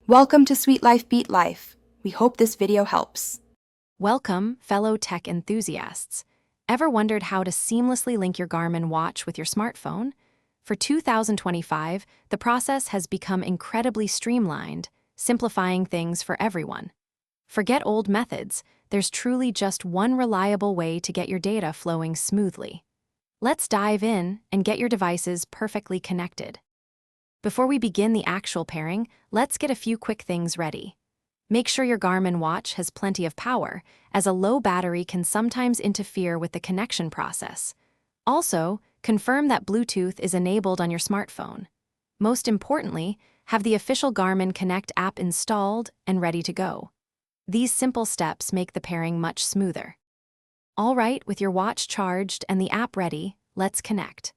Welcome to Sweet Life Beat Life. We hope this video helps. Welcome, fellow tech enthusiasts. Ever wondered how to seamlessly link your Garmin watch with your smartphone? For 2025, the process has become incredibly streamlined, simplifying things for everyone. Forget old methods, there's truly just one reliable way to get your data flowing smoothly. Let's dive in and get your devices perfectly connected. Before we begin the actual pairing, let's get a few quick things ready. Make sure your Garmin watch has plenty of power, as a low battery can sometimes interfere with the connection process. Also, confirm that Bluetooth is enabled on your smartphone. Most importantly, have the official Garmin Connect app installed and ready to go. These simple steps make the pairing much smoother. All right, with your watch charged and the app ready, let's connect.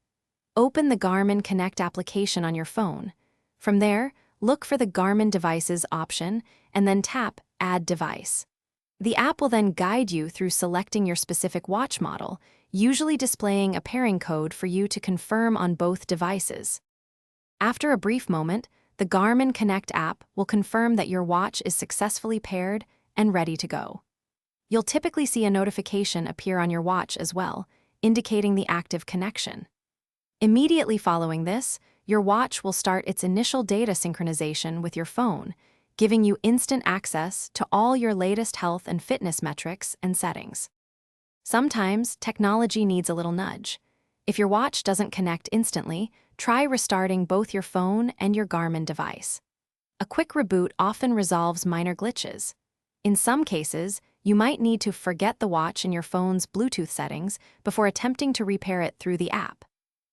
Open the Garmin Connect application on your phone. From there, look for the Garmin Devices option and then tap Add Device. The app will then guide you through selecting your specific watch model, usually displaying a pairing code for you to confirm on both devices. After a brief moment, the Garmin Connect app will confirm that your watch is successfully paired and ready to go. You'll typically see a notification appear on your watch as well, indicating the active connection. Immediately following this, your watch will start its initial data synchronization with your phone, giving you instant access to all your latest health and fitness metrics and settings. Sometimes, technology needs a little nudge. If your watch doesn't connect instantly, try restarting both your phone and your Garmin device. A quick reboot often resolves minor glitches. In some cases, you might need to forget the watch in your phone's Bluetooth settings before attempting to repair it through the app.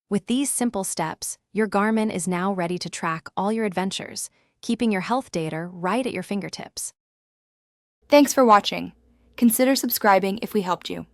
With these simple steps, your Garmin is now ready to track all your adventures, keeping your health data right at your fingertips. Thanks for watching. Consider subscribing if we helped you.